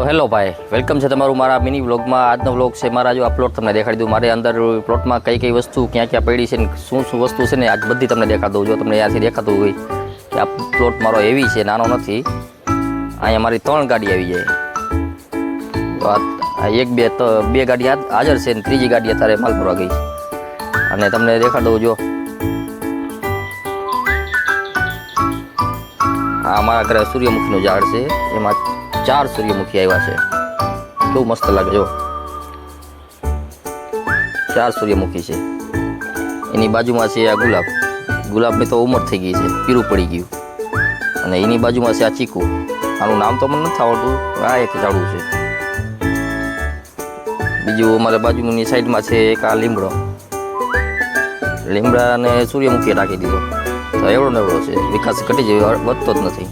તો હેલો ભાઈ, વેલકમ છે તમારું મારા મિની વ્લોગમાં. આજનો વ્લોગ છે મારા. જો આ પ્લોટ તમને દેખાડી દઉં. મારે અંદર પ્લોટમાં કઈ કઈ વસ્તુ ક્યાં ક્યાં પડી છે ને શું શું વસ્તુ છે ને આજ બધી તમને દેખાડી દઉં. જો તમને ત્યાંથી દેખાતું હોય કે આ પ્લોટ મારો હેવી છે, નાનો નથી. અહીંયા મારી 3 ગાડી આવી જાય. તો બે ગાડી હાજર છે ને ત્રીજી ગાડી અત્યારે માલ ભરવા ગઈ છે. અને તમને દેખાડી દઉં. જો આ અમારા ઘરે સૂર્યમુખીનું ઝાડ છે, એમાં 4 સૂર્યમુખી આવ્યા છે. કેવું મસ્ત લાગે. જો 4 સૂર્યમુખી છે. એની બાજુમાં છે આ ગુલાબની તો ઉંમર થઈ ગઈ છે, પીરું પડી ગયું. અને એની બાજુમાં છે આ ચીકુ. આનું નામ તો મને નથી આવડતું. આ એક ઝાડું છે. બીજું અમારે બાજુની સાઈડમાં છે એક આ લીમડાને સૂર્યમુખી રાખી દીધો. તો એવડો નવડો છે, વિકાસ ઘટી જાય, વધતો જ નથી.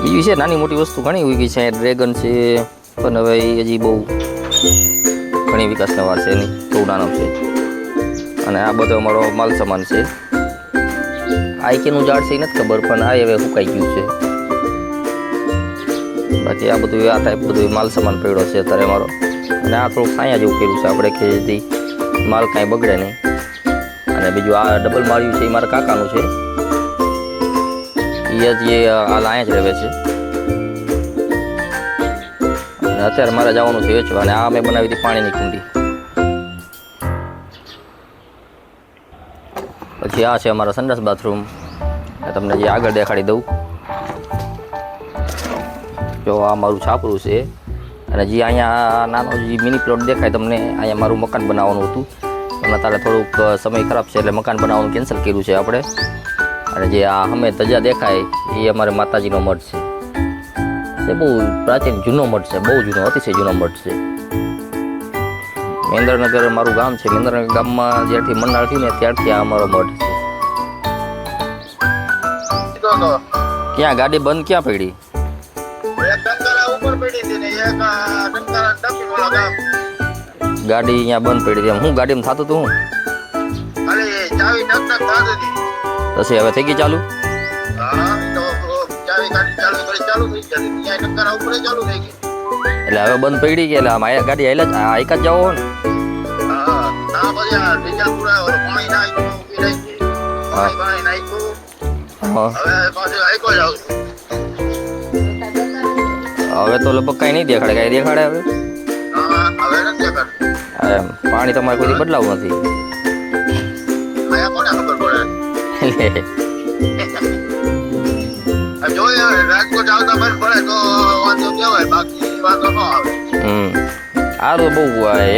બીજી છે નાની મોટી વસ્તુ ઘણી ઉગી છે. ડ્રેગન છે, પણ હવે હજી બહુ ઘણી વિકાસના વાર છે એની, બહુ નાનો છે. અને આ બધો અમારો માલ સામાન છે. આ કેનું ઝાડ છે એ નથી ખબર, પણ આ હવે સુકાઈ ગયું છે. બાકી આ બધું આ ટાઈપ બધું માલ સામાન પડ્યો છે અત્યારે અમારો. અને આ થોડુંક છાયા જેવું કર્યું છે આપણે, કે જેથી માલ કાંઈ બગડે નહીં. અને બીજું આ ડબલ માળ્યું છે એ મારા કાકાનું છે. એ જે હાલ અહીંયા જ રહે છે. અને અત્યારે મારે જવાનું છે વેચવા. અને આ મેં બનાવી હતી પાણીની કુંડી. પછી આ છે અમારા સંડાસ બાથરૂમ. તમને જે આગળ દેખાડી દઉં. જો આ મારું છાપરું છે. અને જે અહીંયા નાનો જે મિની પ્લોટ દેખાય તમને, અહીંયા મારું મકાન બનાવવાનું હતું. અને અત્યારે થોડુંક સમય ખરાબ છે એટલે મકાન બનાવવાનું કેન્સલ કર્યું છે આપણે. અને જે આ અમે ધજા દેખાય એ અમારે માતાજીનો મઠ છે. એ બહુ પ્રાચીન જૂનો મઠ છે, બહુ જૂનો, અતિશય જૂનો મઠ છે. મહેન્દ્રનગર મારું ગામ છે. મહેન્દ્રનગર ગામમાં જ્યારથી મંડાળ થયું ને ત્યારથી આ અમારો મઠ છે. ક્યાં ગાડી બંધ ક્યાં પડી? ગાડી અહીંયા બંધ પડી હતી. હું ગાડીમાં થતું હતું. પછી હવે થઈ ગઈ ચાલુ. એટલે હવે બંધ પડી ગઈ. એટલે આમ ગાડી આયલા જ જાઓ ને. હવે તો લગભગ કઈ નહીં દેખાડે. કઈ દેખાડે હવે? પાણી તમારે કોઈ બદલાવું નથી. આ તો બહુ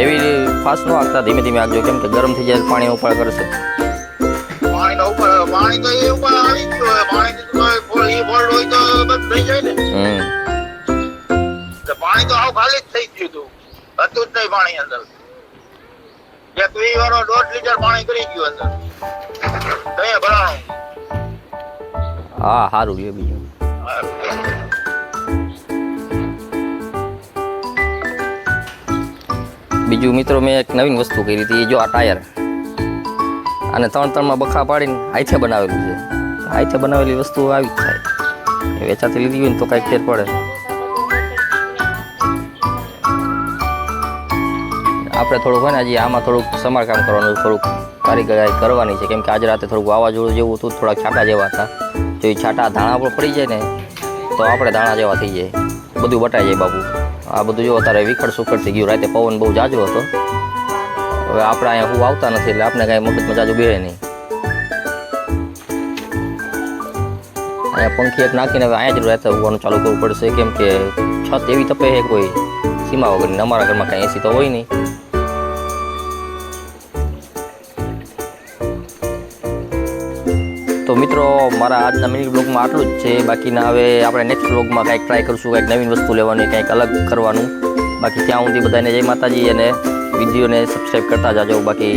એવી ફાસ્ટ ન આગતા, ધીમે ધીમે આગજો, કેમ કે ગરમ થઈ જાય પાણી ઉપર કરશે. પાણી તો એ ઉપર આવી ગયું. પાણી તો આવ ખાલી જ થઈ ગયું હતું. હતું જ નહીં પાણી અંદર. જે તુઈ વાળો 1.5 લીટર પાણી કરી ગયું અંદર. કઈ ભરાણું. હા, સારું લે. બીજું મિત્રો મેં એક નવીન વસ્તુ કરી હતી. જો આ ટાયર, આને 3-3માં બખા પાડીને હાથે બનાવેલું છે. હાથે બનાવેલી વસ્તુ આવી જ થાય. વેચાતી લીધી હોય ને તો કાંઈક ફેર પડે. આપણે થોડુંક હોય ને હજી આમાં થોડુંક સમારકામ કરવાનું, થોડુંક કારીગરી કરવાની છે. કેમ કે આજે રાતે થોડુંક વાવાઝોડું જેવું હતું, થોડા છાંટા જેવા હતા. જો એ છાંટા ધાણા પર પડી જાય ને તો આપણે ધાણા જેવા થઈ જાય, બધું બટાઈ જાય બાપુ. આ બધું જો અત્યારે વિખડ સુખડ થઈ ગયું. રાતે પવન બહુ જાજો હતો. હવે આપણે અહીંયા હું આવતા નથી એટલે આપણે કાંઈ મગજમાં જાજુ બેહે નહીં. અહીંયા પંખી એક નાખીને હવે અહીંયા જ રાતે હોવાનું ચાલુ કરવું પડશે. કેમ કે છત એવી તપે છે કોઈ સીમા વગરની. અમારા ઘરમાં કાંઈ એસી તો હોય નહીં. તો મિત્રો મારા આજના મિની બ્લોગમાં આટલું જ છે. બાકીના હવે આપણે નેક્સ્ટ બ્લોગમાં કંઈક ટ્રાય કરશું, કંઈક નવીન વસ્તુ લેવાની, કંઈક અલગ કરવાનું. બાકી ત્યાં સુધી બધાને જય માતાજી. અને વિડીયોને સબસ્ક્રાઈબ કરતા જાજો. બાકી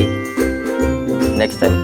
નેક્સ્ટ ટાઈમ